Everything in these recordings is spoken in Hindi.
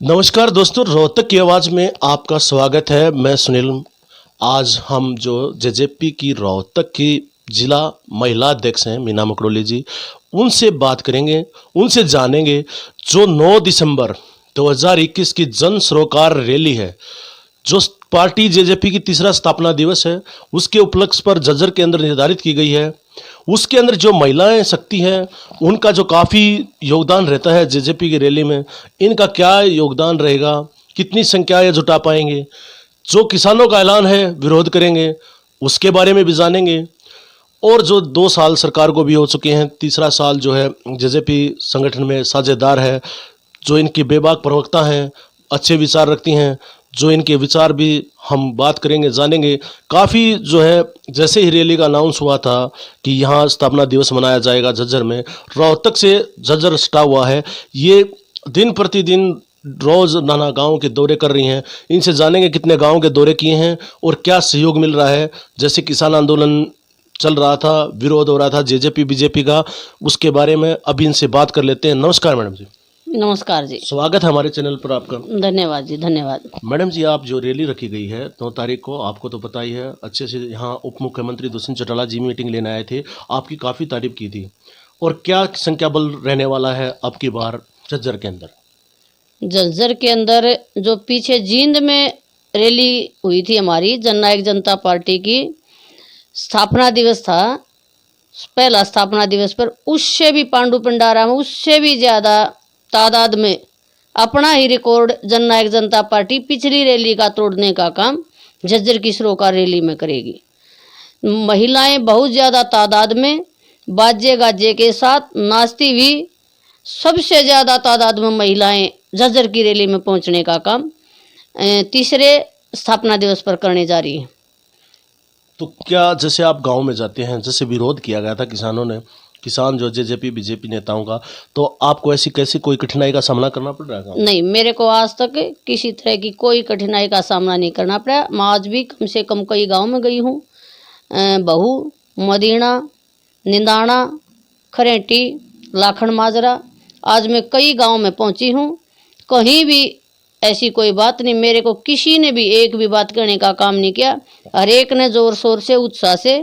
नमस्कार दोस्तों, रोहतक की आवाज़ में आपका स्वागत है। मैं सुनील। आज हम जो जेजेपी की रोहतक की जिला महिला अध्यक्ष हैं मीना मकड़ोली जी, उनसे बात करेंगे, उनसे जानेंगे जो 9 दिसंबर 2021 की जन सरोकार रैली है, जो पार्टी जेजेपी की तीसरा स्थापना दिवस है, उसके उपलक्ष्य पर झज्जर के अंदर निर्धारित की गई है। उसके अंदर जो महिलाएं शक्ति हैं, उनका जो काफ़ी योगदान रहता है जेजेपी की रैली में, इनका क्या योगदान रहेगा, कितनी संख्या ये जुटा पाएंगे, जो किसानों का ऐलान है विरोध करेंगे, उसके बारे में भी जानेंगे। और जो 2 साल सरकार को भी हो चुके हैं, तीसरा साल जो है जेजेपी संगठन में साझेदार है, जो इनकी बेबाक प्रवक्ता हैं, अच्छे विचार रखती हैं, जो इनके विचार भी हम बात करेंगे, जानेंगे। काफ़ी जो है, जैसे ही रैली का अनाउंस हुआ था कि यहाँ स्थापना दिवस मनाया जाएगा झज्जर में, रोहतक से झज्जर स्टा हुआ है। ये दिन प्रतिदिन रोज़ नाना गांव के दौरे कर रही हैं। इनसे जानेंगे कितने गांव के दौरे किए हैं और क्या सहयोग मिल रहा है। जैसे किसान आंदोलन चल रहा था, विरोध हो रहा था जेजेपी बीजेपी का, उसके बारे में अभी इनसे बात कर लेते हैं। नमस्कार मैडम जी। नमस्कार जी। स्वागत है हमारे चैनल पर आपका। धन्यवाद जी, धन्यवाद। मैडम जी, आप जो रैली रखी गई है 9 तारीख को, आपको तो पता ही है अच्छे से, यहाँ उप मुख्यमंत्री दुष्यंत चौटाला जी मीटिंग लेने आए थे, आपकी काफ़ी तारीफ की थी। और क्या संख्या बल रहने वाला है अब की बार झज्जर के अंदर? झज्जर के अंदर जो पीछे जींद में रैली हुई थी हमारी जननायक जनता पार्टी की, स्थापना दिवस था, पहला स्थापना दिवस पर, उससे भी पांडु पंडारा में उससे भी ज़्यादा तादाद में अपना ही रिकॉर्ड जननायक जनता पार्टी पिछली रैली का तोड़ने का काम झज्जर की सरोकार रैली में करेगी। महिलाएं बहुत ज़्यादा तादाद में बाजे गाजे के साथ नाचती हुई, सबसे ज़्यादा तादाद में महिलाएं झज्जर की रैली में पहुंचने का काम तीसरे स्थापना दिवस पर करने जा रही है। तो क्या जैसे आप गांव में जाते हैं, जैसे विरोध किया गया था किसानों ने, किसान जो जेजेपी बीजेपी नेताओं का, तो आपको ऐसी कैसी कोई कठिनाई का सामना करना पड़ रहा है? नहीं, मेरे को आज तक किसी तरह की कोई कठिनाई का सामना नहीं करना पड़ा। मैं आज भी कम से कम कई गांव में गई हूँ, बहू, मदीना, निंदाना, खरेटी, लाखन माजरा, आज मैं कई गांव में पहुंची हूँ। कहीं भी ऐसी कोई बात नहीं, मेरे को किसी ने भी एक भी बात करने का काम नहीं किया। हर एक ने ज़ोर शोर से, उत्साह से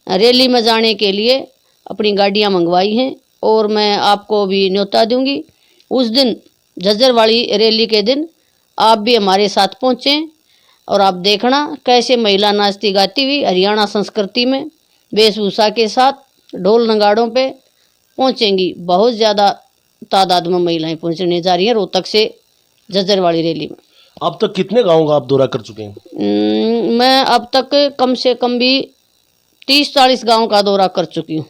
रैली में जाने के लिए अपनी गाड़ियां मंगवाई हैं। और मैं आपको भी न्योता दूंगी, उस दिन झज्जर वाली रैली के दिन आप भी हमारे साथ पहुँचें और आप देखना कैसे महिला नाचती गाती हुई हरियाणा संस्कृति में वेशभूषा के साथ ढोल नगाड़ों पे पहुँचेंगी। बहुत ज़्यादा तादाद में महिलाएं पहुँचने जा रही हैं रोहतक से झज्जर वाली रैली में। अब तक कितने गाँव का आप दौरा कर चुके हैं? मैं अब तक कम से कम भी 30-40 गाँव का दौरा कर चुकी हूँ।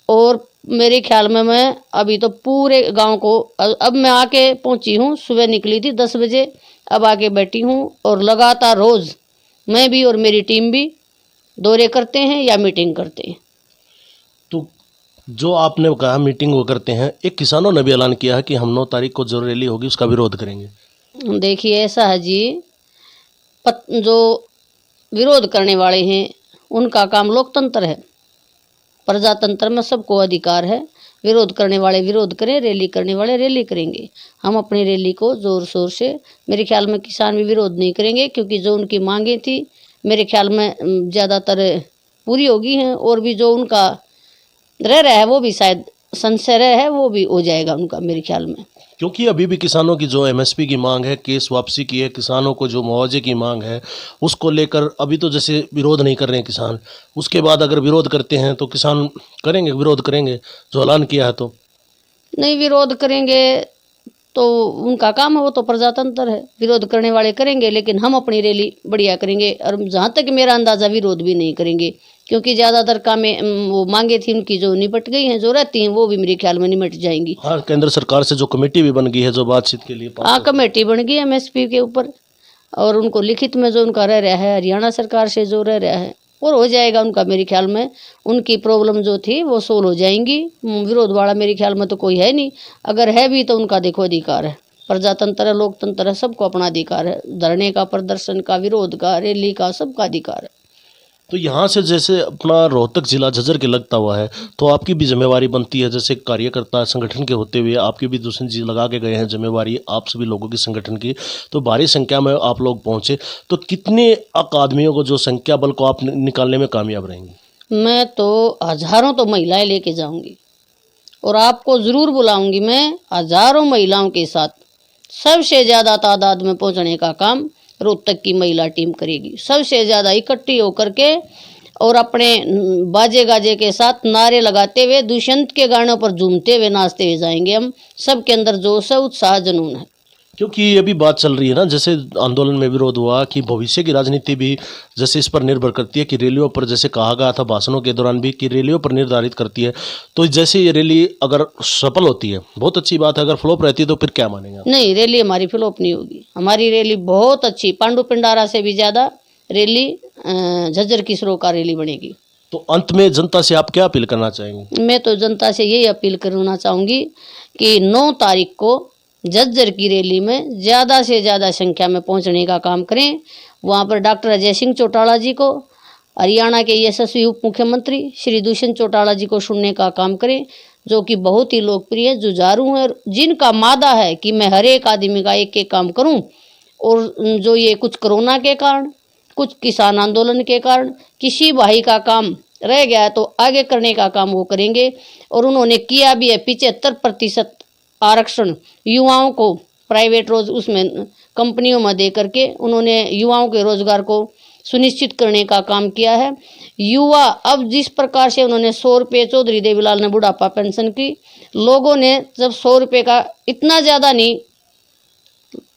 और मेरे ख्याल में मैं अभी तो पूरे गांव को, अब मैं आके पहुंची हूँ, सुबह निकली थी 10 बजे, अब आके बैठी हूँ। और लगातार रोज़ मैं भी और मेरी टीम भी दौरे करते हैं या मीटिंग करते हैं। तो जो आपने कहा मीटिंग वो करते हैं, एक किसानों ने भी ऐलान किया है कि हम 9 तारीख को जो रैली होगी उसका विरोध करेंगे। देखिए, ऐसा है जी, जो विरोध करने वाले हैं उनका काम लोकतंत्र है, प्रजातंत्र में सबको अधिकार है। विरोध करने वाले विरोध करें, रैली करने वाले रैली करेंगे। हम अपनी रैली को ज़ोर शोर से, मेरे ख्याल में किसान भी विरोध नहीं करेंगे, क्योंकि जो उनकी मांगें थी मेरे ख्याल में ज़्यादातर पूरी होगी हैं। और भी जो उनका रह रहा है वो भी शायद संशय है, वो भी हो जाएगा उनका मेरे ख्याल में। क्योंकि अभी भी किसानों की जो एमएसपी की मांग है, केस वापसी की है, किसानों को जो मुआवजे की मांग है, उसको लेकर अभी तो जैसे विरोध नहीं कर रहे हैं किसान, उसके बाद अगर विरोध करते हैं तो किसान करेंगे, विरोध करेंगे जो ऐलान किया है। तो नहीं, विरोध करेंगे तो उनका काम है, वो तो प्रजातंत्र है, विरोध करने वाले करेंगे, लेकिन हम अपनी रैली बढ़िया करेंगे। और जहाँ तक मेरा अंदाज़ा, विरोध भी नहीं करेंगे, क्योंकि ज़्यादातर कामें वो मांगे थी उनकी जो निपट गई हैं, जो रहती हैं वो भी मेरे ख्याल में निपट जाएंगी। हाँ, केंद्र सरकार से जो कमेटी भी बन गई है जो बातचीत के लिए, हाँ, कमेटी बन गई एमएसपी के ऊपर, और उनको लिखित में जो उनका रह रहा है, हरियाणा सरकार से जो रह रहा है, और हो जाएगा उनका मेरे ख्याल में। उनकी प्रॉब्लम जो थी वो सोल्व हो जाएंगी। विरोध वाला मेरे ख्याल में तो कोई है नहीं, अगर है भी तो उनका देखो अधिकार है, प्रजातंत्र है, लोकतंत्र है, सबको अपना अधिकार है, धरने का, प्रदर्शन का, विरोध का, रैली का, सबका अधिकार है। तो यहाँ से जैसे अपना रोहतक जिला झज्जर के लगता हुआ है, तो आपकी भी जिम्मेवारी बनती है, जैसे कार्यकर्ता संगठन के होते हुए आपकी भी दूसरी जी लगा के गए हैं जिम्मेवारी आप सभी लोगों की संगठन की। तो भारी संख्या में आप लोग पहुँचे, तो कितने आदमियों को जो संख्या बल को आप निकालने में कामयाब रहेंगे? मैं तो हजारों तो महिलाएं लेके जाऊंगी और आपको ज़रूर बुलाऊंगी। मैं हजारों महिलाओं के साथ सबसे ज़्यादा तादाद में पहुंचने का काम रोहतक की महिला टीम करेगी। सबसे ज़्यादा इकट्ठी होकर के और अपने बाजे गाजे के साथ नारे लगाते हुए दुष्यंत के गानों पर झूमते हुए नाचते हुए जाएंगे। हम सबके अंदर जोश है, उत्साह, जुनून है। क्योंकि ये भी बात चल रही है ना, जैसे आंदोलन में विरोध हुआ कि भविष्य की राजनीति भी जैसे इस पर निर्भर करती है कि रैलियों पर, जैसे कहा गया था भाषणों के दौरान भी कि रैलियों पर निर्धारित करती है। तो जैसे ये रैली अगर सफल होती है बहुत अच्छी बात है, अगर फ्लॉप रहती है तो फिर क्या मानेंगे आप? नहीं, रैली हमारी फ्लॉप नहीं होगी। हमारी रैली बहुत अच्छी, पांडु पिंडारा से भी ज़्यादा रैली झज्जर की सरोकार रैली बनेगी। तो अंत में जनता से आप क्या अपील करना चाहेंगे? मैं तो जनता से यही अपील करना चाहूँगी कि 9 तारीख को झज्जर की रैली में ज़्यादा से ज़्यादा संख्या में पहुंचने का काम करें। वहां पर डॉक्टर अजय सिंह चौटाला जी को, हरियाणा के यशस्वी उप मुख्यमंत्री श्री दुष्यंत चौटाला जी को सुनने का काम करें, जो कि बहुत ही लोकप्रिय, जुझारू हैं, जिनका मादा है कि मैं हर एक आदमी का एक एक काम करूं। और जो ये कुछ कोरोना के कारण, कुछ किसान आंदोलन के कारण किसी भाई का काम रह गया है तो आगे करने का काम वो करेंगे। और उन्होंने किया भी है। 75% आरक्षण युवाओं को प्राइवेट उसमें कंपनियों में दे करके उन्होंने युवाओं के रोजगार को सुनिश्चित करने का काम किया है। युवा अब जिस प्रकार से उन्होंने 100 रुपये, चौधरी देवीलाल ने बुढ़ापा पेंशन की, लोगों ने जब 100 रुपये का इतना ज़्यादा नहीं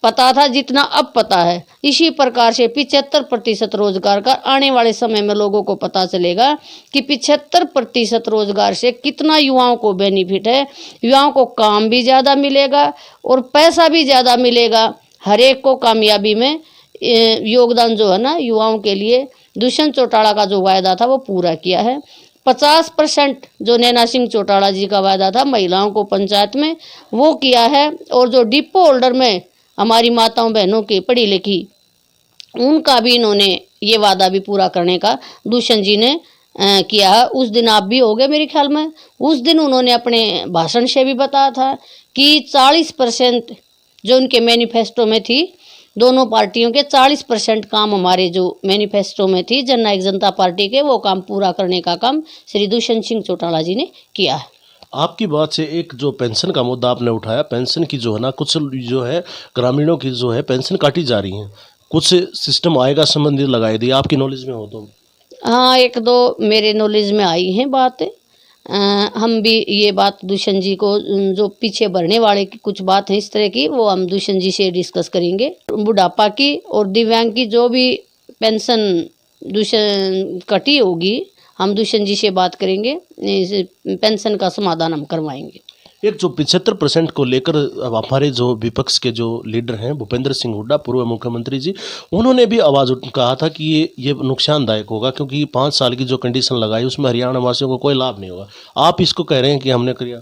पता था जितना अब पता है। इसी प्रकार से 75% रोजगार का आने वाले समय में लोगों को पता चलेगा कि 75% रोजगार से कितना युवाओं को बेनिफिट है। युवाओं को काम भी ज़्यादा मिलेगा और पैसा भी ज़्यादा मिलेगा। हर एक को कामयाबी में योगदान जो है ना युवाओं के लिए, दुष्यंत चौटाला का जो वायदा था वो पूरा किया है। 50% जो नैना सिंह चौटाला जी का वायदा था महिलाओं को पंचायत में, वो किया है। और जो डिपो होल्डर में हमारी माताओं बहनों की पढ़ी लिखी, उनका भी इन्होंने ये वादा भी पूरा करने का दुष्यंत जी ने किया है। उस दिन आप भी हो गए मेरे ख्याल में। उस दिन उन्होंने अपने भाषण से भी बताया था कि 40% जो उनके मैनिफेस्टो में थी, दोनों पार्टियों के 40% काम हमारे जो मैनिफेस्टो में थी जननायक जनता पार्टी के, वो काम पूरा करने का काम श्री दुष्यंत सिंह चौटाला जी ने किया है। आपकी बात से एक जो पेंशन का मुद्दा आपने उठाया, पेंशन की जो है ना, कुछ जो है ग्रामीणों की जो है पेंशन काटी जा रही हैं, कुछ सिस्टम आएगा संबंधित लगाई दी, आपकी नॉलेज में हो तो? हाँ, 1-2 मेरे नॉलेज में आई हैं बातें। हम भी ये बात दुष्यंत जी को, जो पीछे भरने वाले की कुछ बात है इस तरह की, वो हम दुष्यंत जी से डिस्कस करेंगे। बुढ़ापा की और दिव्यांग की जो भी पेंशन दुष्यंत कटी होगी, हम दुष्यंत जी से बात करेंगे, इस पेंशन का समाधान हम करवाएंगे। एक जो 75% को लेकर अब हमारे जो विपक्ष के जो लीडर हैं भूपेंद्र सिंह हुड्डा, पूर्व मुख्यमंत्री जी, उन्होंने भी आवाज़ कहा था कि ये नुकसानदायक होगा, क्योंकि 5 साल की जो कंडीशन लगाई उसमें हरियाणा वासियों को कोई लाभ नहीं होगा। आप इसको कह रहे हैं कि हमने किया?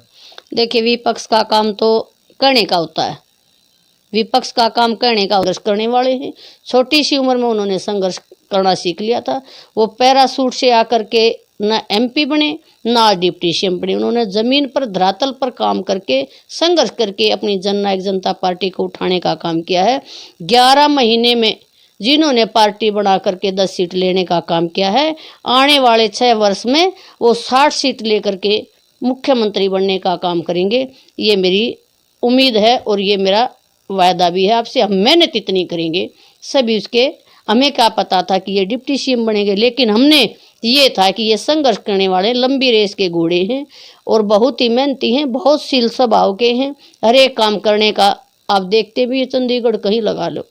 देखिए, विपक्ष का काम तो करने का होता है। विपक्ष का काम करने का, संघर्ष करने वाले हैं। छोटी सी उम्र में उन्होंने संघर्ष करना सीख लिया था। वो पैरासूट से आकर के न MP बने ना डिप्टी CM बने। उन्होंने ज़मीन पर, धरातल पर काम करके, संघर्ष करके अपनी जननायक जनता पार्टी को उठाने का काम किया है। 11 महीने में जिन्होंने पार्टी बना करके 10 सीट लेने का काम किया है, आने वाले 6 वर्ष में वो 60 सीट लेकर के मुख्यमंत्री बनने का काम करेंगे। ये मेरी उम्मीद है और ये मेरा वायदा भी है आपसे। हम मेहनत इतनी करेंगे सभी उसके। हमें क्या पता था कि ये डिप्टी CM बनेंगे, लेकिन हमने ये था कि ये संघर्ष करने वाले लंबी रेस के घोड़े हैं और बहुत ही मेहनती हैं, बहुत शील स्वभाव के हैं। हर एक काम करने का आप देखते भी, चंडीगढ़ कहीं लगा लो,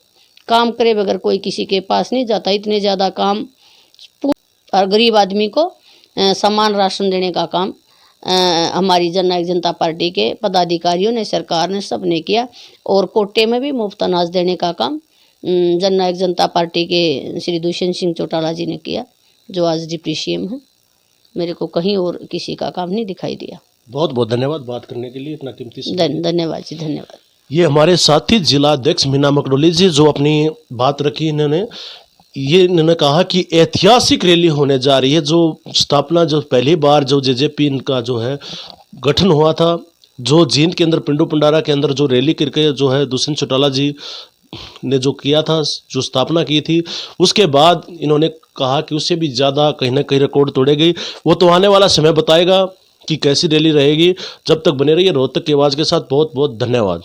काम करे बगैर कोई किसी के पास नहीं जाता। इतने ज़्यादा काम, और गरीब आदमी को समान राशन देने का काम हमारी जननायक जनता पार्टी के पदाधिकारियों ने, सरकार ने, सब ने किया। और कोटे में भी मुफ्त अनाज देने का काम जननायक जनता पार्टी के श्री दुष्यंत सिंह चौटाला जी ने किया, जो आज डिप्टी CM है। मेरे को कहीं और किसी का काम नहीं दिखाई दिया। बहुत बहुत धन्यवाद बात करने के लिए, इतना कीमती समय। धन्यवाद जी, धन्यवाद। ये हमारे साथी जिला अध्यक्ष मीना मकड़ोली जी जो अपनी बात रखी, इन्होंने ये इन्होंने कहा कि ऐतिहासिक रैली होने जा रही है। जो स्थापना, जो पहली बार जो जेजेपी इनका जो है गठन हुआ था, जो जींद के अंदर पिंडू पंडारा के अंदर जो रैली करके जो है दुष्यंत चौटाला जी ने जो किया था, जो स्थापना की थी, उसके बाद इन्होंने कहा कि उससे भी ज़्यादा कहीं ना कहीं रिकॉर्ड तोड़ेगी। वो तो आने वाला समय बताएगा कि कैसी रैली रहेगी। जब तक बने रहिए रोहतक की आवाज़ के साथ। बहुत बहुत धन्यवाद।